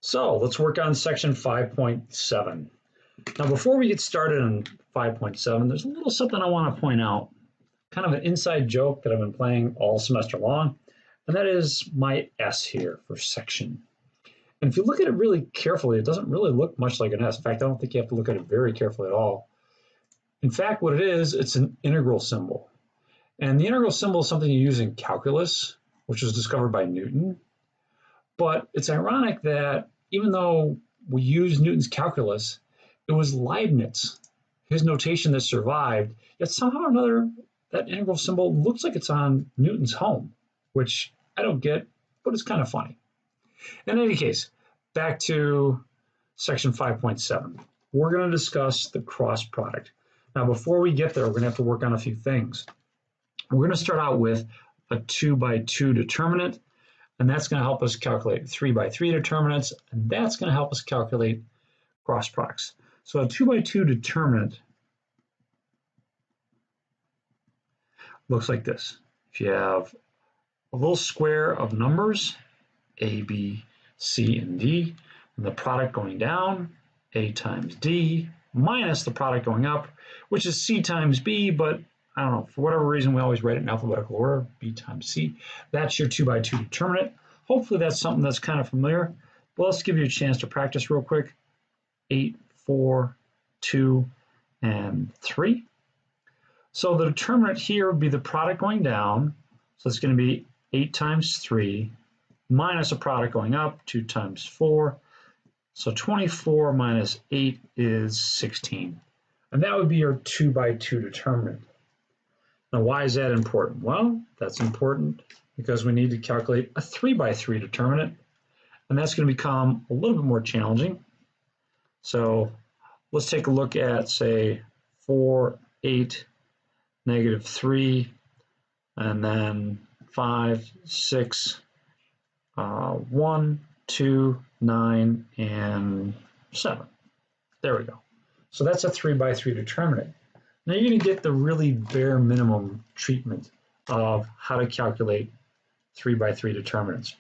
So let's work on section 5.7. Now, before we get started on 5.7, there's a little something I want to point out, kind of an inside joke that I've been playing all semester long, and that is my S here for section. And if you look at it really carefully, it doesn't really look much like an S. In fact, I don't think you have to look at it very carefully at all. In fact, what it is, it's an integral symbol. And the integral symbol is something you use in calculus, which was discovered by Newton. But it's ironic that even though we use Newton's calculus, it was Leibniz, his notation that survived, yet somehow or another, that integral symbol looks like it's on Newton's home, which I don't get, but it's kind of funny. In any case, back to section 5.7. We're going to discuss the cross product. Now, before we get there, we're going to have to work on a few things. We're going to start out with a 2x2 determinant, and that's going to help us calculate 3x3 determinants, and that's going to help us calculate cross products. So a 2x2 determinant looks like this. If you have a little square of numbers, A, B, C, and D, and the product going down, A times D, minus the product going up, which is C times B, but I don't know, for whatever reason, we always write it in alphabetical order, B times C. That's your 2x2 determinant. Hopefully that's something that's kind of familiar, but let's give you a chance to practice real quick. 8, 4, 2, and 3. So the determinant here would be the product going down, so it's going to be 8 times 3 minus a product going up, 2 times 4. So 24 minus 8 is 16. And that would be your 2x2 determinant. Now, why is that important? Well, that's important because we need to calculate a 3x3 determinant, and that's going to become a little bit more challenging. So let's take a look at, say, 4, 8, negative 3, and then 5, 6, 1, 2, 9, and 7. There we go. So that's a 3x3 determinant. Now you're going to get the really bare minimum treatment of how to calculate 3x3 determinants.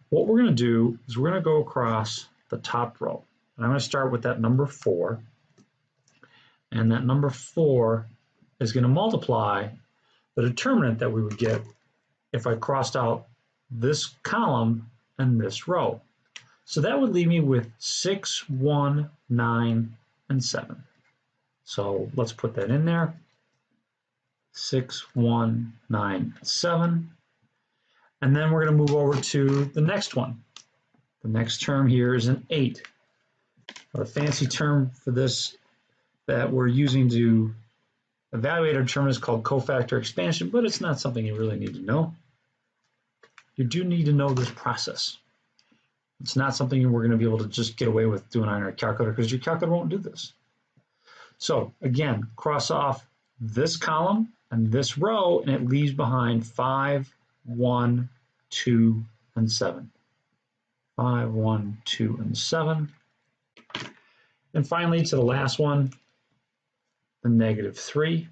What we're going to do is we're going to go across the top row. And I'm going to start with that number 4. And that number 4 is going to multiply the determinant that we would get if I crossed out this column and this row. So that would leave me with 6, 1, 9, and 7. So let's put that in there. 6, 1, 9, 7. And then we're going to move over to the next one. The next term here is an 8. A fancy term for this that we're using to evaluate our determinant is called cofactor expansion, but it's not something you really need to know. You do need to know this process. It's not something we're going to be able to just get away with doing on our calculator because your calculator won't do this. So again, cross off this column and this row, and it leaves behind 5, 1, 2, and 7. 5, 1, 2, and 7. And finally, to the last one, the negative 3.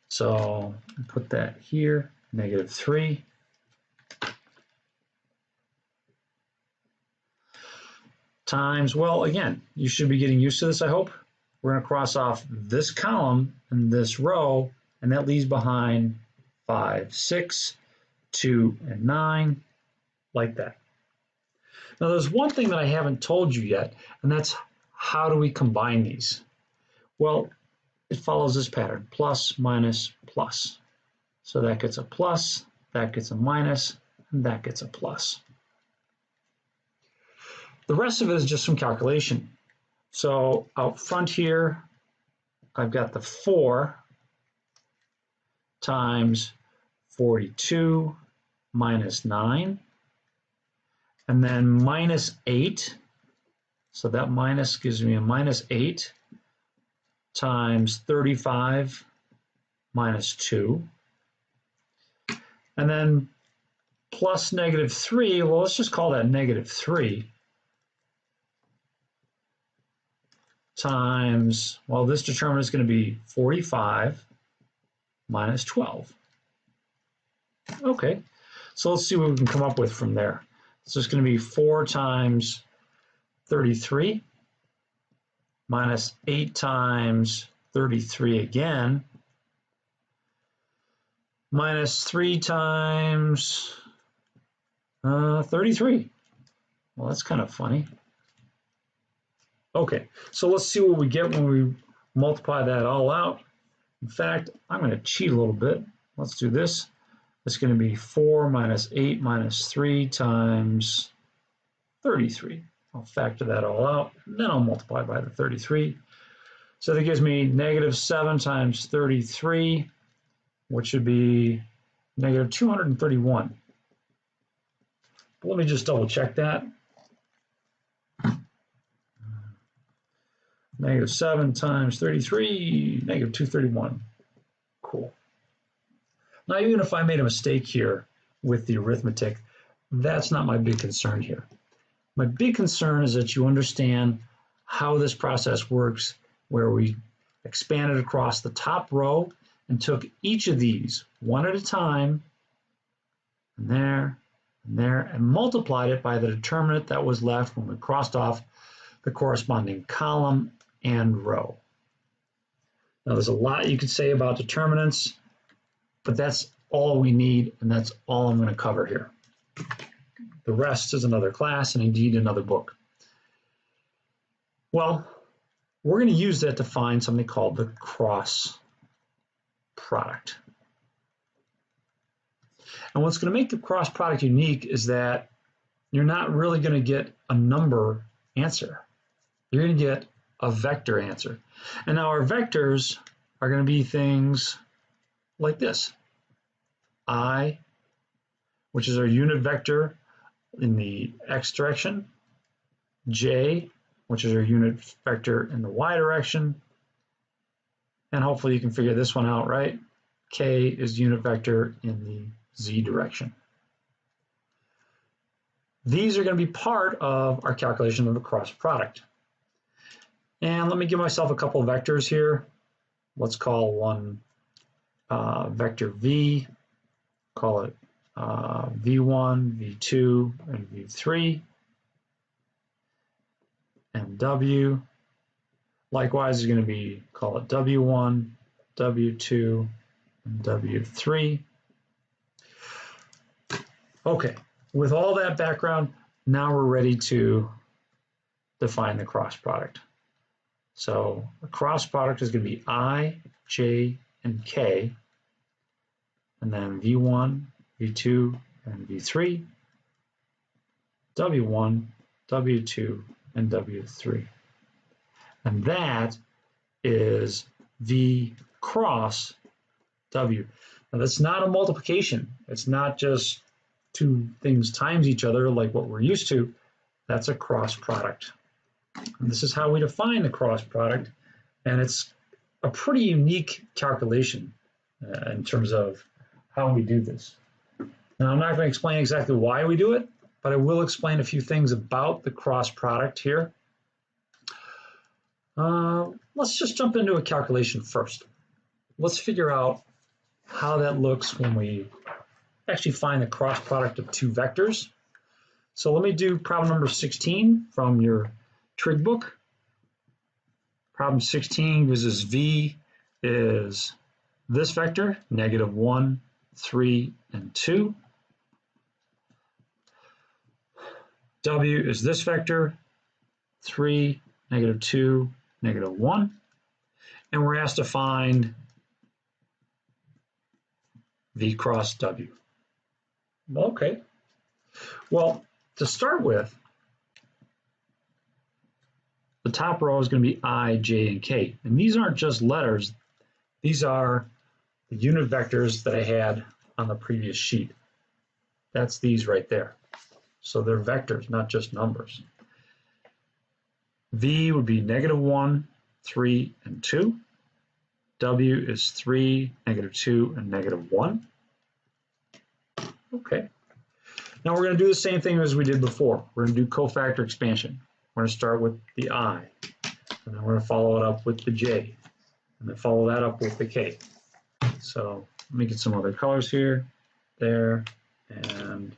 So put that here, negative 3. Times, well, again, you should be getting used to this, I hope. We're going to cross off this column and this row, and that leaves behind 5, 6, 2, and 9, like that. Now, there's one thing that I haven't told you yet, and that's how do we combine these? Well, it follows this pattern, plus, minus, plus. So that gets a plus, that gets a minus, and that gets a plus. The rest of it is just some calculation. So out front here, I've got the 4 times 42 minus 9, and then minus 8. So that minus gives me a minus 8 times 35 minus 2. And then plus negative 3, well, let's just call that negative 3. Times, well, this determinant is going to be 45 minus 12. Okay, so let's see what we can come up with from there. So it's going to be 4 times 33 minus 8 times 33 again, minus 3 times 33. Well, that's kind of funny. Okay, so let's see what we get when we multiply that all out. In fact, I'm going to cheat a little bit. Let's do this. It's going to be 4 minus 8 minus 3 times 33. I'll factor that all out, and then I'll multiply by the 33. So that gives me negative 7 times 33, which would be negative 231. But let me just double check that. Negative 7 times 33, negative 231. Cool. Now, even if I made a mistake here with the arithmetic, that's not my big concern here. My big concern is that you understand how this process works, where we expanded across the top row and took each of these one at a time, and there, and multiplied it by the determinant that was left when we crossed off the corresponding column and row. Now, there's a lot you could say about determinants, but that's all we need, and that's all I'm going to cover here. The rest is another class and indeed another book. Well, we're going to use that to find something called the cross product. And what's going to make the cross product unique is that you're not really going to get a number answer. You're going to get a vector answer. And now our vectors are going to be things like this. I, which is our unit vector in the x direction, j, which is our unit vector in the y direction, and hopefully you can figure this one out, right? K is unit vector in the z direction. These are going to be part of our calculation of the cross product. And let me give myself a couple of vectors here. Let's call one vector v, call it v1, v2, and v3, and w. Likewise, is going to be, call it w1, w2, and w3. Okay, with all that background, now we're ready to define the cross product. So the cross product is going to be I, j, and k, and then v1, v2, and v3, w1, w2, and w3. And that is v cross w. Now that's not a multiplication. It's not just two things times each other like what we're used to. That's a cross product. And this is how we define the cross product, and it's a pretty unique calculation in terms of how we do this. Now, I'm not going to explain exactly why we do it, but I will explain a few things about the cross product here. Let's just jump into a calculation first. Let's figure out how that looks when we actually find the cross product of two vectors. So let me do problem number 16 from your trig book. Problem 16 gives us v is this vector, negative 1, 3, and 2. W is this vector, 3, negative 2, negative 1. And we're asked to find v cross w. Okay. Well, to start with, the top row is going to be I, j, and k. And these aren't just letters. These are the unit vectors that I had on the previous sheet. That's these right there. So they're vectors, not just numbers. V would be negative 1, 3, and 2. W is 3, negative 2, and negative 1. Okay. Now we're going to do the same thing as we did before. We're going to do cofactor expansion. We're going to start with the I, and then we're going to follow it up with the J, and then follow that up with the K. So let me get some other colors here, there, and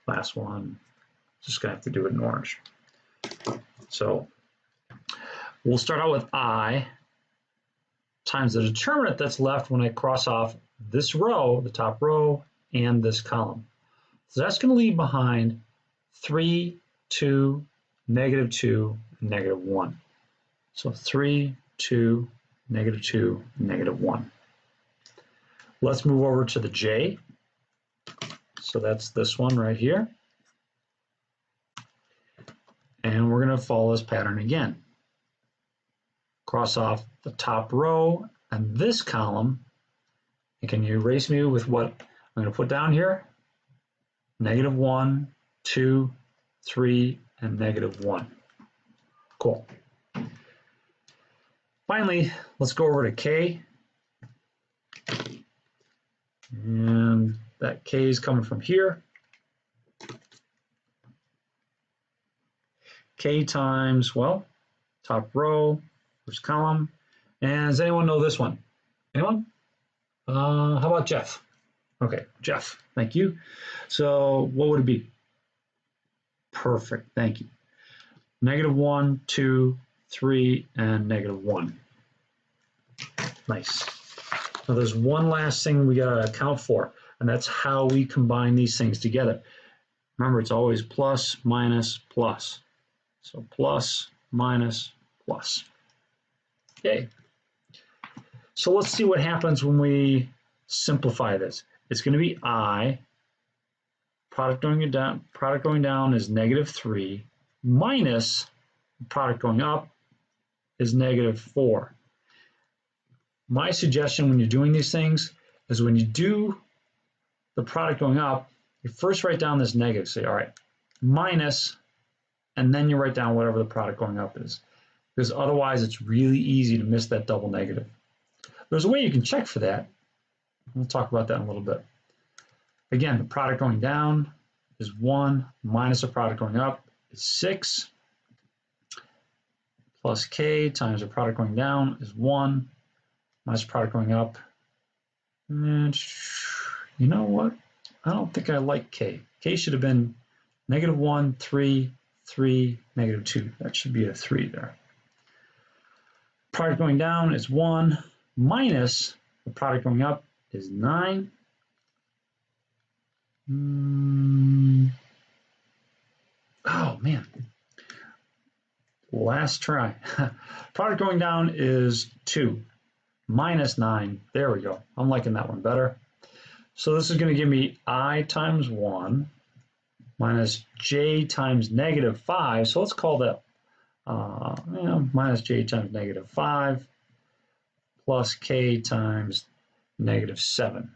last one Just going to have to do it in orange. So we'll start out with I times the determinant that's left when I cross off this row, the top row, and this column. So that's going to leave behind 3, 2, -2, -1. So 3, 2, -2, -1. Let's move over to the J. So that's this one right here. And we're going to follow this pattern again. Cross off the top row and this column. And can you erase me with what I'm going to put down here? -1, 2, 3, and -1. Cool. Finally, let's go over to K. And that K is coming from here. K times, well, top row, first column. And does anyone know this one? Anyone? How about Jeff? Okay, Jeff, thank you. So what would it be? Perfect, thank you. -1, 2, 3, and -1. Nice. Now there's one last thing we got to account for, and that's how we combine these things together. Remember, it's always plus, minus, plus. So plus, minus, plus. Okay. So let's see what happens when we simplify this. It's going to be I. Product going down is -3 minus product going up is -4. My suggestion when you're doing these things is when you do the product going up, you first write down this negative. Say, all right, minus, and then you write down whatever the product going up is. Because otherwise it's really easy to miss that double negative. There's a way you can check for that. We'll talk about that in a little bit. Again, the product going down is 1 minus the product going up is 6 plus K times the product going down is 1 minus product going up. And you know what? I don't think I like K. K should have been -1, 3, 3, -2. That should be a 3 there. Product going down is 1 minus the product going up is 9. Oh man. Last try. Product going down is 2 minus 9. There we go. I'm liking that one better. So this is going to give me I times 1 minus J times -5. So let's call that minus J times -5 plus K times -7.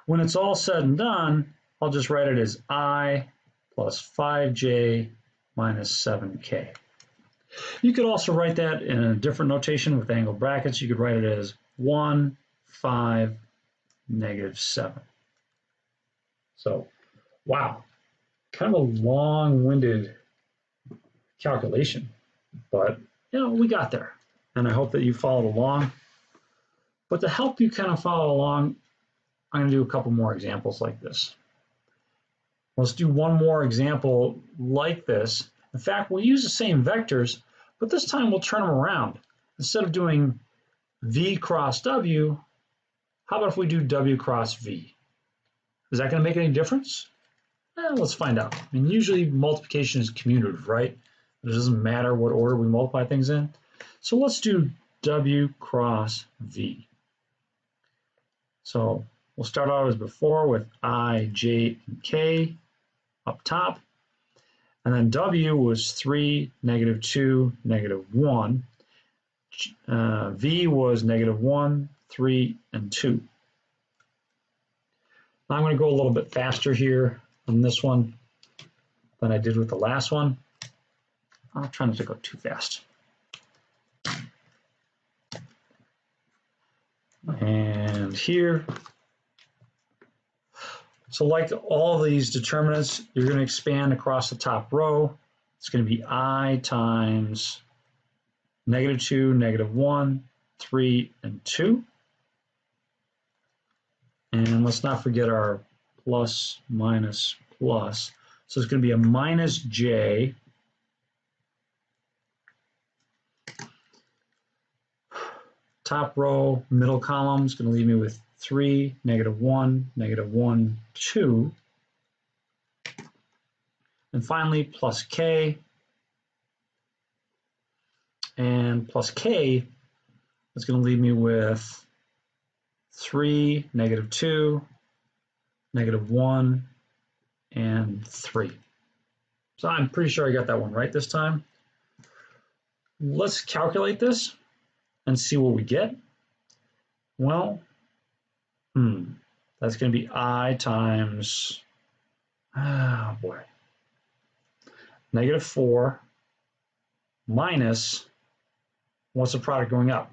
When it's all said and done, I'll just write it as I plus 5J minus 7K. You could also write that in a different notation with angle brackets. You could write it as 1, 5, -7. So, wow, kind of a long-winded calculation, but we got there, and I hope that you followed along. But to help you kind of follow along, I'm going to do a couple more examples like this. Let's do one more example like this. In fact, we'll use the same vectors, but this time we'll turn them around. Instead of doing V cross W, how about if we do W cross V? Is that going to make any difference? Let's find out. I mean, usually multiplication is commutative, right? It doesn't matter what order we multiply things in. So let's do W cross V. So we'll start out as before with I, J, and K up top. And then W was 3, -2, -1. V was -1, 3, and 2. Now I'm going to go a little bit faster here on this one than I did with the last one. I'm trying not to go too fast. And here. So like all these determinants, you're going to expand across the top row. It's going to be I times -2, -1, 3, and 2. And let's not forget our plus minus plus. So it's going to be a minus j top row, middle column is going to leave me with 3, -1, -1, 2. And finally, plus k. And plus k is going to leave me with 3, -2, -1, and 3. So I'm pretty sure I got that one right this time. Let's calculate this and see what we get. Well, that's going to be I times, oh boy, -4 minus, what's the product going up?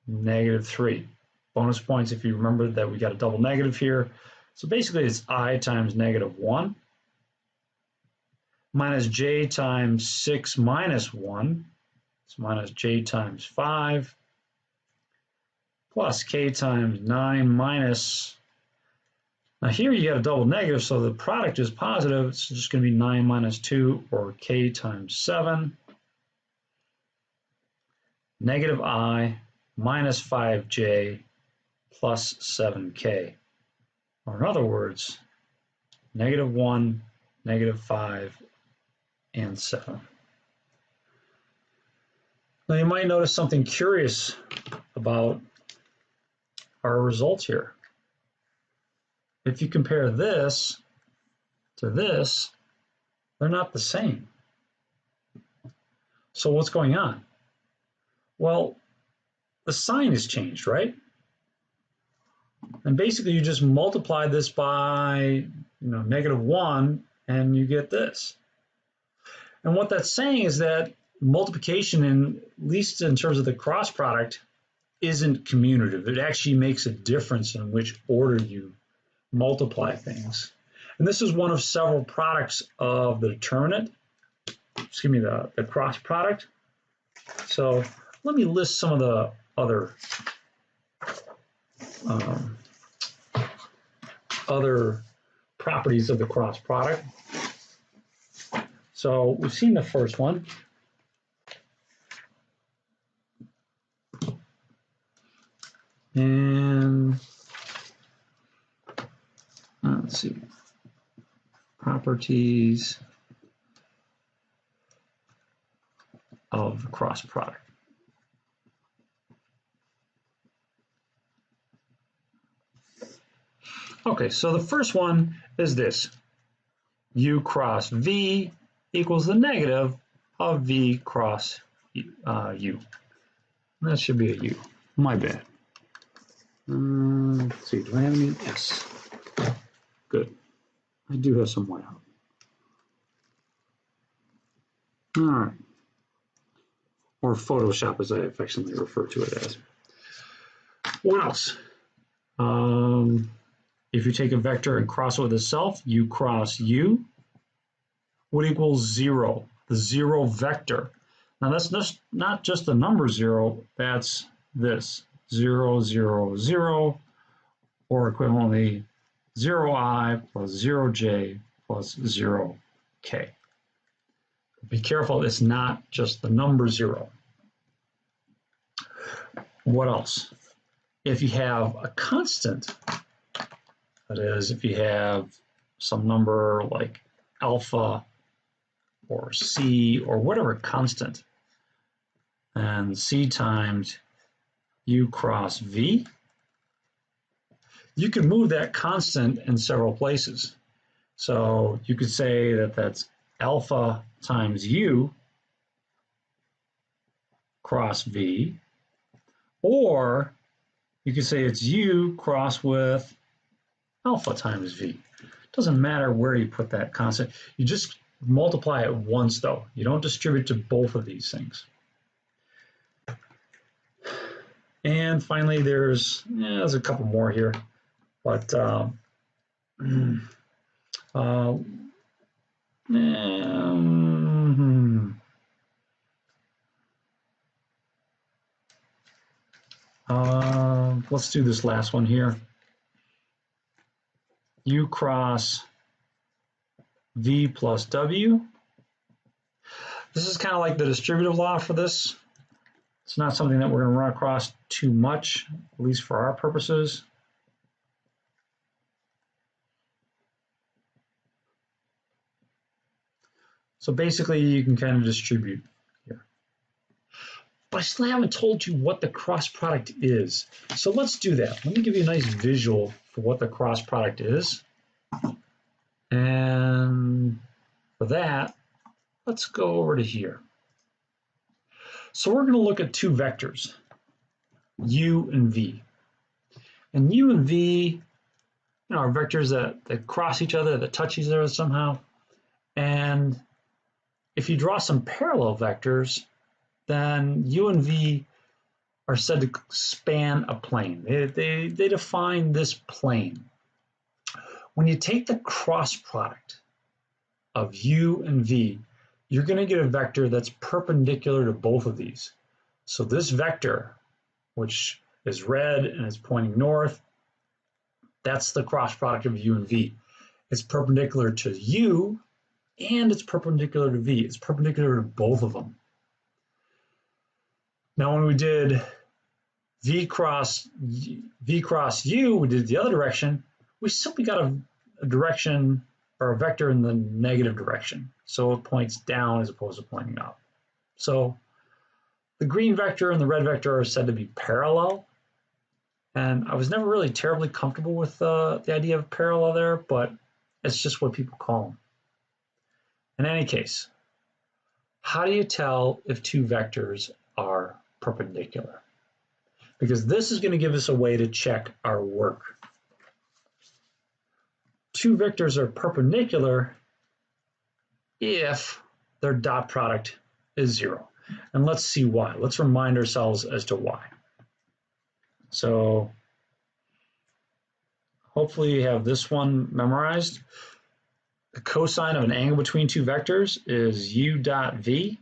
-3. Bonus points if you remember that we got a double negative here. So basically it's I times -1 minus j times 6 minus 1. It's minus j times 5 plus k times 9 minus, now here you got a double negative, so the product is positive. It's just going to be 9 minus 2, or k times 7, negative I minus 5j plus 7k. Or in other words, -1, -5, and 7. Now you might notice something curious about our results here. If you compare this to this, they're not the same. So what's going on? Well, the sign has changed, right? And basically you just multiply this by, -1, and you get this. And what that's saying is that multiplication, at least in terms of the cross product, isn't commutative. It actually makes a difference in which order you multiply things. And this is one of several products of the determinant, the cross product. So let me list some of the other properties of the cross product. So we've seen the first one. And let's see, properties of the cross product. Okay, so the first one is this. U cross V equals the negative of V cross U. That should be a U. My bad. Let's see, do I have any S? Good. I do have some white out. All right. Or Photoshop, as I affectionately refer to it as. What else? If you take a vector and cross it with itself, U cross U would equal 0, the 0 vector. Now that's not just the number 0, that's this, 0, 0, 0, or equivalently 0i plus 0j plus 0k. Be careful, it's not just the number 0. What else? If you have a constant, that is, if you have some number like alpha or c or whatever constant, and c times u cross v, you can move that constant in several places. So you could say that that's alpha times u cross v, or you could say it's u cross with alpha times v. Doesn't matter where you put that constant. You just multiply it once, though. You don't distribute to both of these things. And finally, there's a couple more here, but let's do this last one here. u cross v plus w. This is kind of like the distributive law for this. It's not something that we're going to run across too much, at least for our purposes. So basically, you can kind of distribute here. But I still haven't told you what the cross product is. So let's do that. Let me give you a nice visual for what the cross product is. And for that, let's go over to here. So we're going to look at two vectors, u and v. And u and v, are vectors that cross each other, that touch each other somehow. And if you draw some parallel vectors, then u and v are said to span a plane. They define this plane. When you take the cross product of u and v, you're going to get a vector that's perpendicular to both of these. So this vector, which is red and is pointing north, that's the cross product of u and v. It's perpendicular to u and it's perpendicular to v. It's perpendicular to both of them. Now when we did v cross u, we did the other direction, we simply got a direction or a vector in the negative direction. So it points down as opposed to pointing up. So the green vector and the red vector are said to be parallel. And I was never really terribly comfortable with the idea of parallel there, but it's just what people call them. In any case, how do you tell if two vectors are perpendicular? Because this is going to give us a way to check our work. Two vectors are perpendicular if their dot product is 0. And let's see why. Let's remind ourselves as to why. So hopefully you have this one memorized. The cosine of an angle between two vectors is u dot v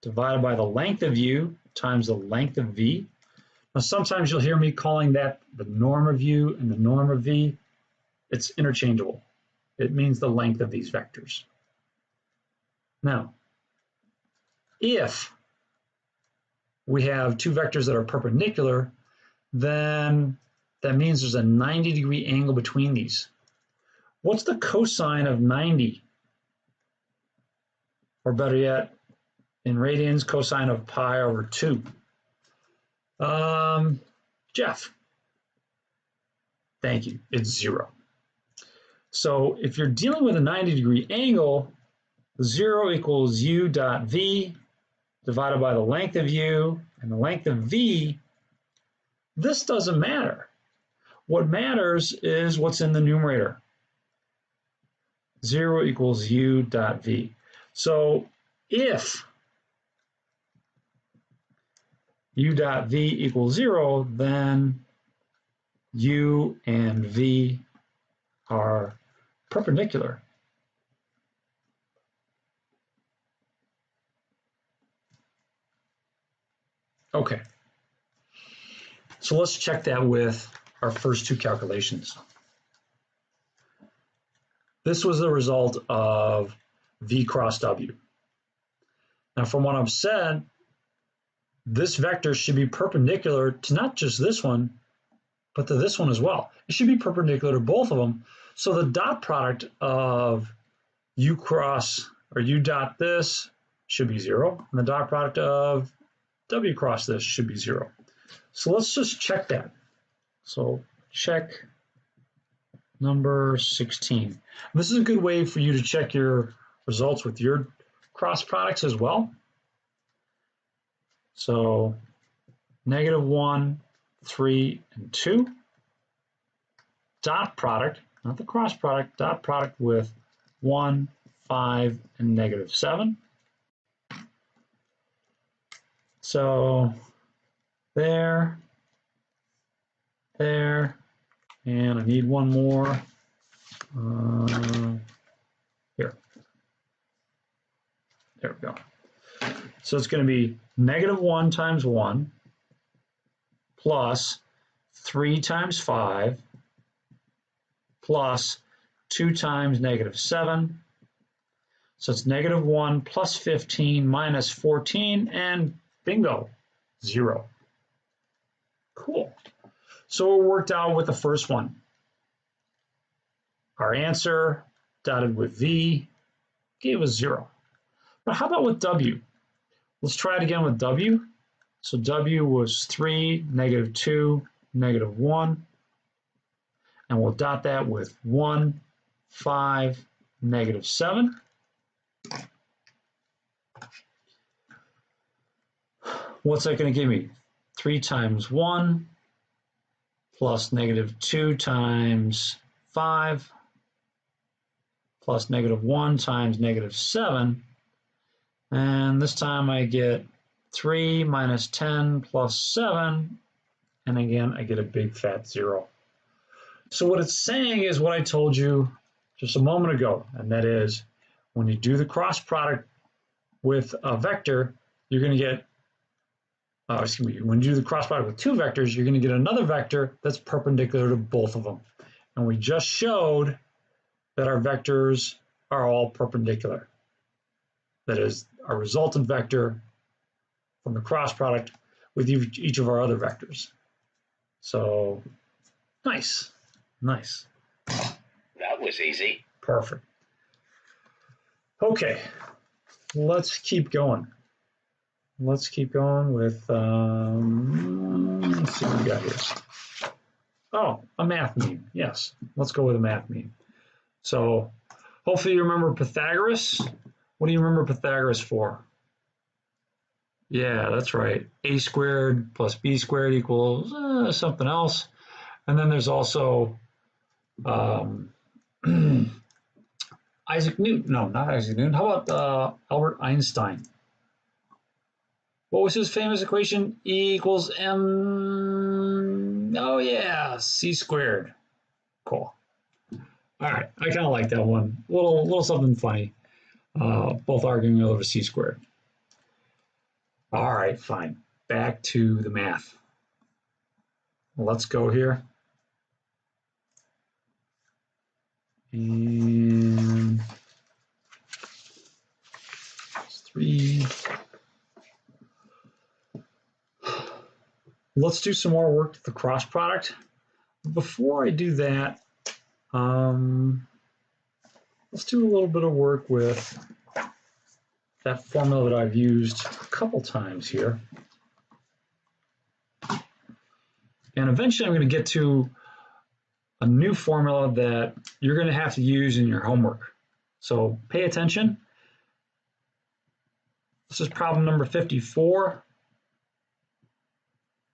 divided by the length of u times the length of v. Now sometimes you'll hear me calling that the norm of u and the norm of v. It's interchangeable. It means the length of these vectors. Now, if we have two vectors that are perpendicular, then that means there's a 90-degree angle between these. What's the cosine of 90? Or better yet, in radians, cosine of pi over 2. Jeff. Thank you. It's 0. So if you're dealing with a 90-degree angle, 0 equals u dot v divided by the length of u and the length of v. This doesn't matter. What matters is what's in the numerator. 0 equals u dot v. So if u dot v equals 0, then u and v are perpendicular. Okay, so let's check that with our first two calculations. This was the result of v cross w. Now from what I've said, this vector should be perpendicular to not just this one, but to this one as well. It should be perpendicular to both of them. So the dot product of u cross or u dot this should be 0, and the dot product of w cross this should be 0. So let's just check that. So check number 16. This is a good way for you to check your results with your cross products as well. So -1, 3, and 2. Dot product, not the cross product, dot product with 1, 5, and -7. So there, and I need one more here. There we go. So it's going to be -1 times 1 plus 3 times 5 plus 2 times negative 7. So it's negative 1 plus 15 minus 14, and bingo, 0. Cool. So it worked out with the first one. Our answer, dotted with V, gave us 0. But how about with W? Let's try it again with W. So W was 3, negative 2, negative 1. And we'll dot that with 1, 5, negative 7. What's that going to give me? 3 times 1 plus negative 2 times 5 plus negative 1 times negative 7. And this time I get 3 minus 10 plus 7. And again, I get a big fat 0. So what it's saying is what I told you just a moment ago, and that is when you do the cross product with a vector, you're going to get, when you do the cross product with two vectors, you're going to get another vector that's perpendicular to both of them. And we just showed that our vectors are all perpendicular. That is, our resultant vector from the cross product with each of our other vectors. So, nice, nice. That was easy. Perfect. Okay, let's keep going. Let's keep going with, let's see what we got here. Oh, a math meme. Yes, let's go with a math meme. So hopefully you remember Pythagoras. What do you remember Pythagoras for? Yeah, that's right. A squared plus B squared equals something else. And then there's also Isaac Newton. No, not Isaac Newton. How about Albert Einstein? What was his famous equation? E equals m, oh yeah, c squared. Cool. All right, I kind of like that one. Little something funny. Both arguing over c squared. All right, fine. Back to the math. Let's go here. And 3. Let's do some more work with the cross product. Before I do that, let's do a little bit of work with that formula that I've used a couple times here. And eventually I'm going to get to a new formula that you're going to have to use in your homework. So pay attention. This is problem number 54.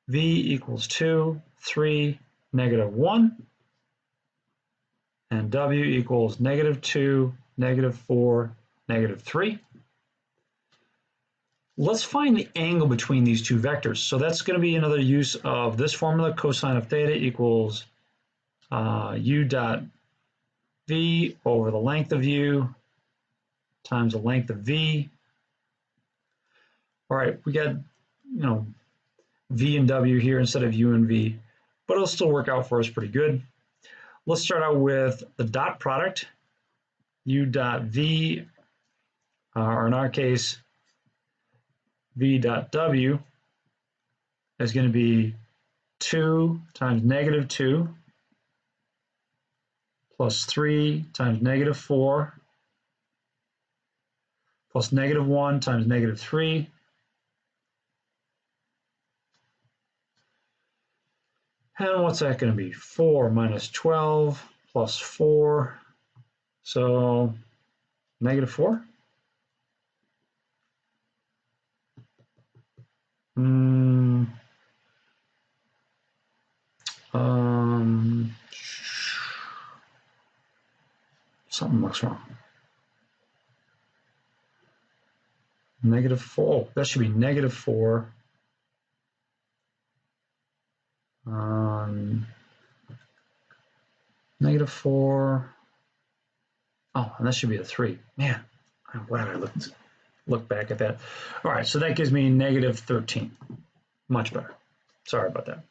V equals 2, 3, negative 1. And W equals negative 2, negative 4, negative 3. Let's find the angle between these two vectors. So that's going to be another use of this formula. Cosine of theta equals u dot v over the length of u times the length of v. All right, we got, v and w here instead of u and v, but it'll still work out for us pretty good. Let's start out with the dot product. U dot v, or in our case, v dot w is going to be 2 times negative 2 plus 3 times negative 4 plus negative 1 times negative 3 and what's that going to be? 4 minus 12 plus 4, so negative 4. Something looks wrong. Negative 4. That should be negative 4. Negative 4. Oh, and that should be a 3. Man, I'm glad I looked back at that. All right, so that gives me negative 13. Much better. Sorry about that.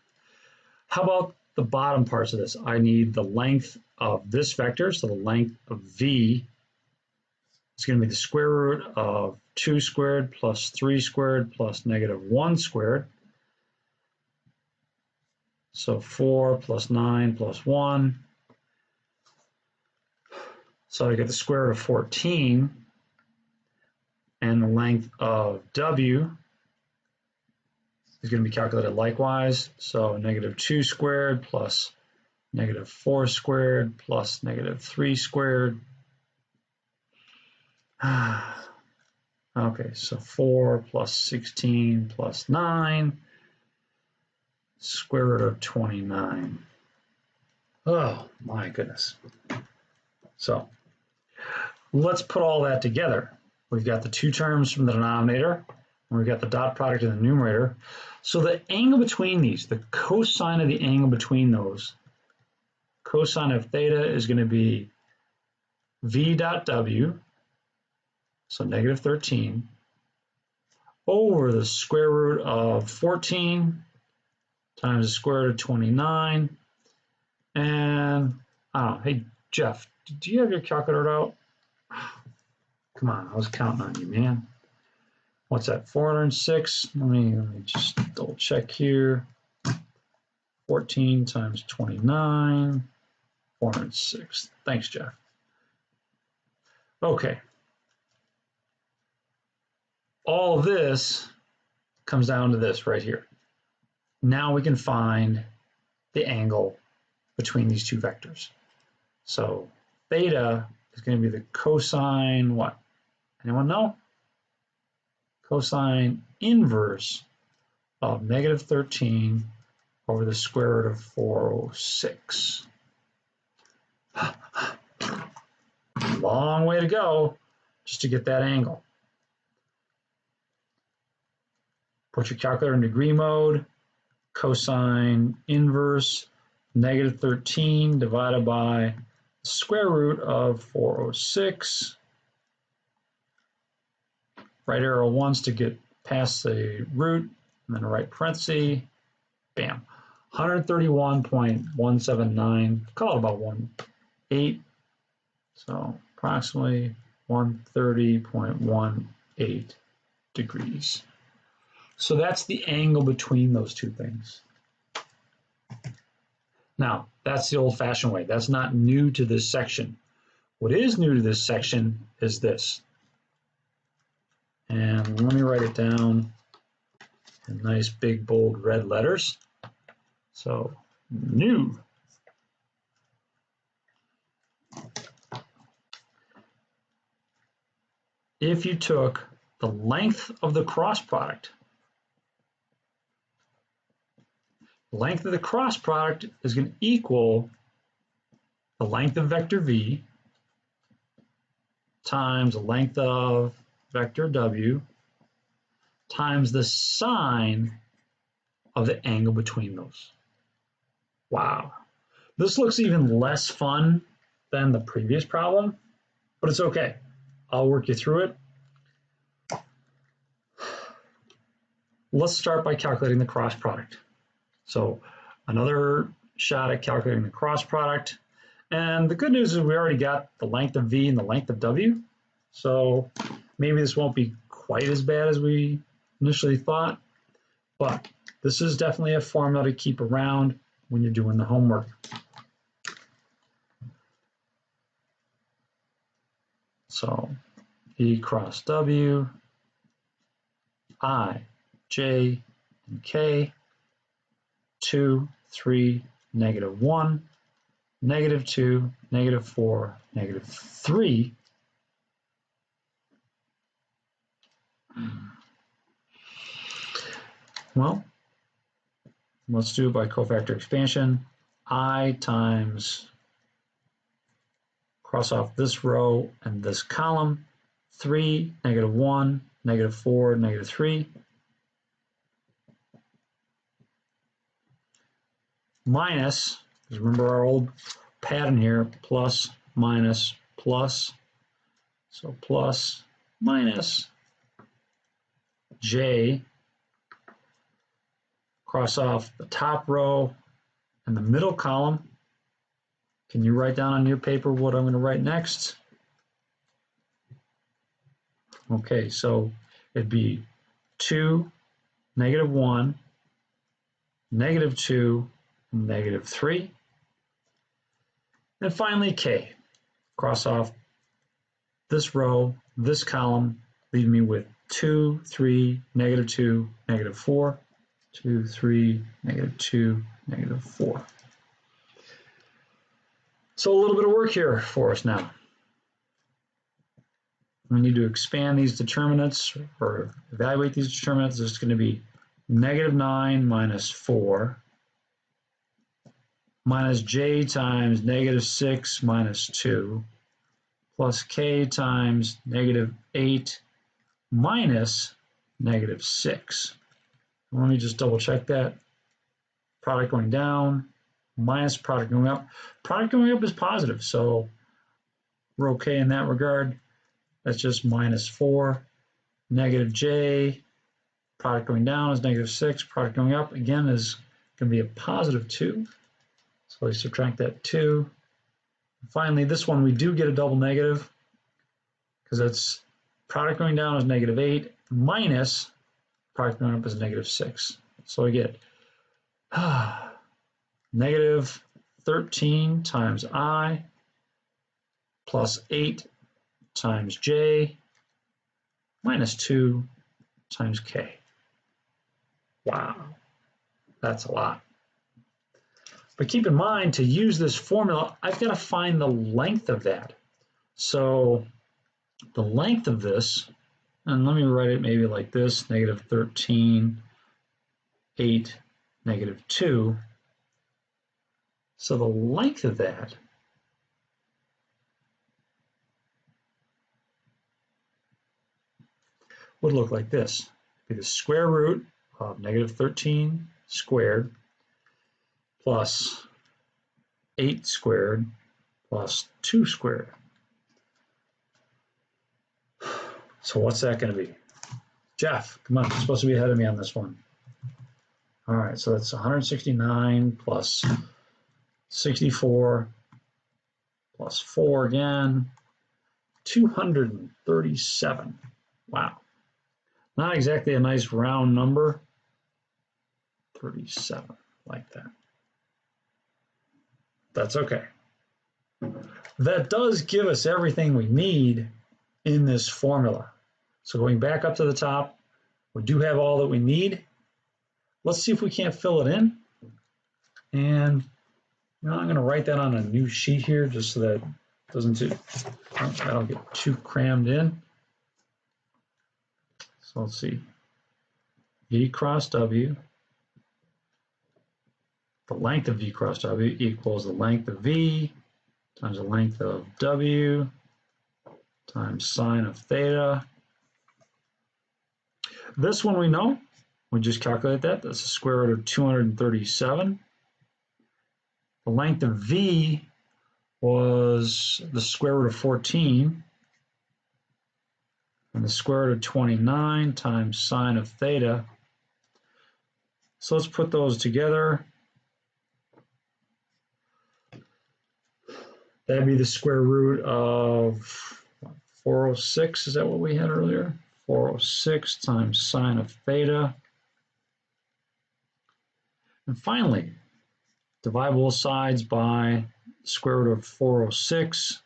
How about the bottom parts of this? I need the length of this vector, so the length of v, is going to be the square root of 2 squared plus 3 squared plus negative 1 squared. So 4 plus 9 plus 1. So I get the square root of 14. And the length of w is going to be calculated likewise. So negative 2 squared plus negative 4 squared plus negative 3 squared. Okay, so 4 plus 16 plus 9, square root of 29. Oh, my goodness. So let's put all that together. We've got the two terms from the denominator, and we've got the dot product in the numerator. So the angle between these, the cosine of the angle between those, cosine of theta is going to be v dot w, so negative 13, over the square root of 14 times the square root of 29. And, oh, hey, Jeff, do you have your calculator out? Come on, I was counting on you, man. What's that, 406? Let me just double check here. 14 times 29, 406. Thanks, Jeff. Okay. All of this comes down to this right here. Now we can find the angle between these two vectors. So theta is going to be the cosine what? Anyone know? Cosine inverse of negative 13 over the square root of 406. Long way to go just to get that angle. Put your calculator in degree mode. Cosine inverse negative 13 divided by the square root of 406. Right arrow once to get past the root, and then right parenthesis. Bam. 131.179. Call it about 1.8. So approximately 130.18 degrees. So that's the angle between those two things. Now, that's the old-fashioned way. That's not new to this section. What is new to this section is this. And let me write it down in nice big bold red letters. So, new. If you took the length of the cross product, the length of the cross product is going to equal the length of vector v times the length of vector w times the sine of the angle between those. Wow. This looks even less fun than the previous problem, but it's okay. I'll work you through it. Let's start by calculating the cross product. So another shot at calculating the cross product. And the good news is we already got the length of v and the length of w. So maybe this won't be quite as bad as we initially thought, but this is definitely a formula to keep around when you're doing the homework. So v cross w, I, j, and k, 2, 3, negative 1, negative 2, negative 4, negative 3. Well, let's do it by cofactor expansion. I times, cross off this row and this column, 3, negative 1, negative 4, negative 3. Minus, because remember our old pattern here, plus, minus, plus. So plus, minus, j, cross off the top row and the middle column, Can you write down on your paper what I'm going to write next? Okay, so it'd be 2, -1, -2, -3. And finally, k. Cross off this row, this column, leaving me with 2, 3, -2, -4, 2, 3, -2, -4. So a little bit of work here for us now. We need to expand these determinants or evaluate these determinants. It's going to be -9 minus 4 minus j times -6 minus 2 plus k times -8 minus -6. Let me just double check that. Product going down minus product going up. Product going up is positive, so we're okay in that regard. That's just -4, -j, product going down is -6, product going up again is going to be a +2. So we subtract that 2. Finally, this one we do get a double negative because it's product going down is -8 minus product going up is -6. So we get -13 times I plus 8 times j minus 2 times k. Wow, that's a lot. But keep in mind, to use this formula, I've got to find the length of that. So the length of this, and let me write it maybe like this, -13, 8, -2. So the length of that would look like this. It'd be the square root of -13 squared plus 8 squared plus 2 squared. So what's that going to be? Jeff, come on, you're supposed to be ahead of me on this one. All right, so that's 169 plus 64 plus 4 again, 237. Wow. Not exactly a nice round number. 37, like that. That's okay. That does give us everything we need in this formula. So going back up to the top, we do have all that we need. Let's see if we can't fill it in. And I'm going to write that on a new sheet here just so that I don't get too crammed in. So let's see. V cross W. The length of V cross W equals the length of V times the length of W times sine of theta. This one we know. We just calculate that. That's the square root of 237. The length of V was the square root of 14. And the square root of 29 times sine of theta. So let's put those together. That'd be the square root of 406. Is that what we had earlier? 406 times sine of theta. And finally, divide both sides by square root of 406.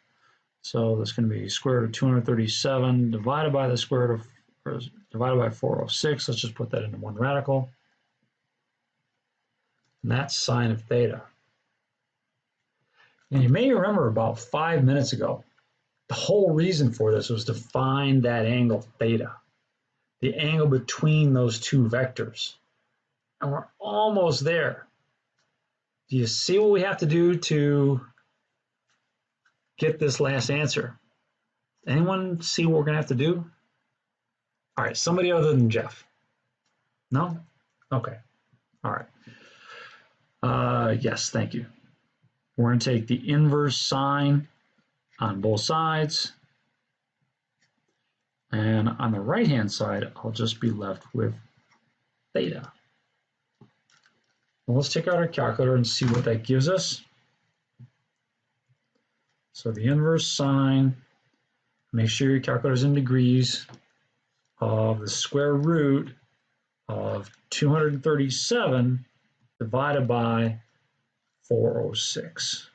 So that's going to be square root of 237 divided by the square root of, divided by 406. Let's just put that into one radical. And that's sine of theta. And you may remember about 5 minutes ago, the whole reason for this was to find that angle theta, the angle between those two vectors. And we're almost there. Do you see what we have to do to get this last answer? Anyone see what we're going to have to do? All right, somebody other than Jeff. No? Okay. All right. Yes, thank you. We're going to take the inverse sine on both sides. And on the right-hand side, I'll just be left with theta. Well, let's take out our calculator and see what that gives us. So the inverse sine, make sure your calculator's in degrees, of the square root of 237 divided by 406.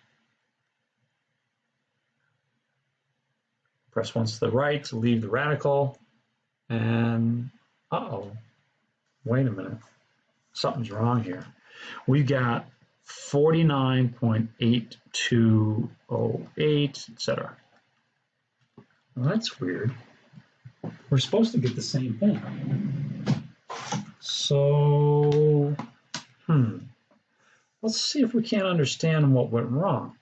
Press once to the right to leave the radical, and wait a minute, something's wrong here. We've got 49.8208, etc. Well, that's weird. We're supposed to get the same thing. So, let's see if we can't understand what went wrong.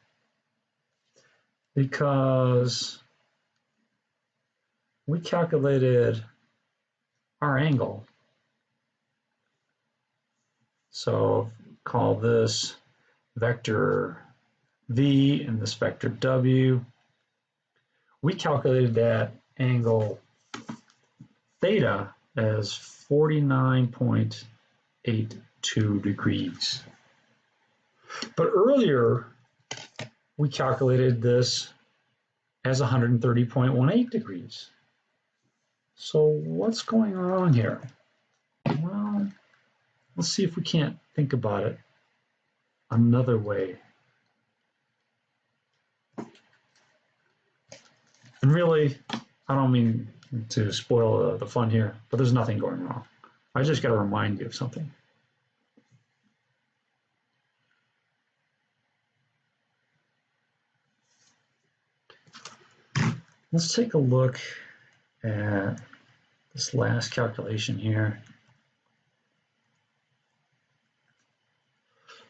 Because we calculated our angle. So call this vector V and this vector W. We calculated that angle theta as 49.82 degrees. But earlier, we calculated this as 130.18 degrees. So what's going on here? Well, let's see if we can't think about it another way. And really, I don't mean to spoil the fun here, but there's nothing going wrong. I just got to remind you of something. Let's take a look at this last calculation here.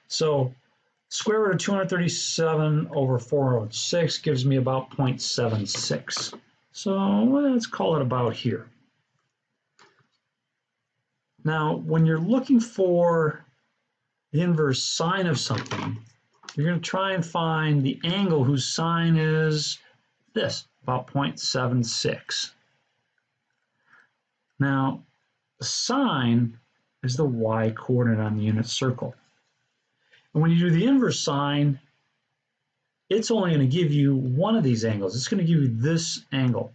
So square root of 237 over 406 gives me about 0.76. So let's call it about here. Now, when you're looking for the inverse sine of something, you're going to try and find the angle whose sine is this, about 0.76. Now, the sine is the y-coordinate on the unit circle. And when you do the inverse sine, it's only going to give you one of these angles. It's going to give you this angle,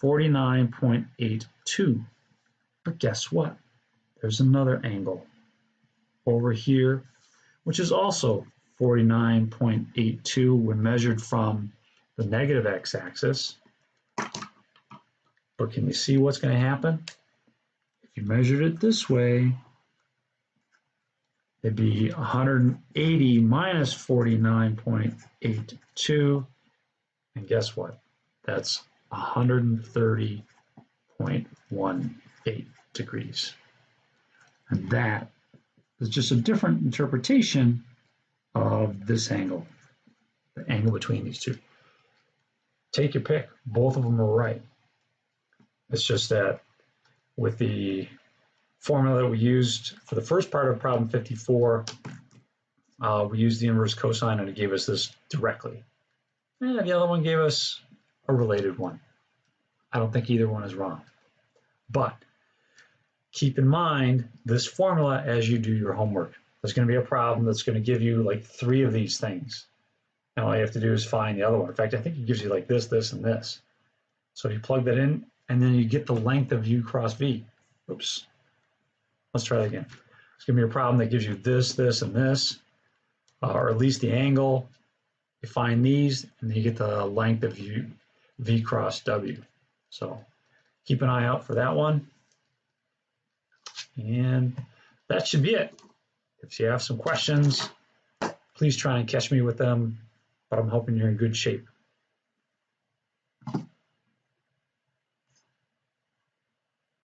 49.82. But guess what? There's another angle over here, which is also 49.82 when measured from the negative x-axis. But can you see what's going to happen? If you measured it this way, it'd be 180 minus 49.82. And guess what? That's 130.18 degrees. And that is just a different interpretation of this angle, the angle between these two. Take your pick. Both of them are right. It's just that with the formula that we used for the first part of problem 54, we used the inverse cosine and it gave us this directly. And the other one gave us a related one. I don't think either one is wrong. But keep in mind this formula as you do your homework. There's going to be a problem that's going to give you like 3 of these things. And all you have to do is find the other one. In fact, I think it gives you like this, this, and this. So you plug that in, and then you get the length of U cross V. Oops. Let's try that again. It's going to be a problem that gives you this, this, and this, or at least the angle. You find these, and then you get the length of V cross W. So keep an eye out for that one. And that should be it. If you have some questions, please try and catch me with them, but I'm hoping you're in good shape.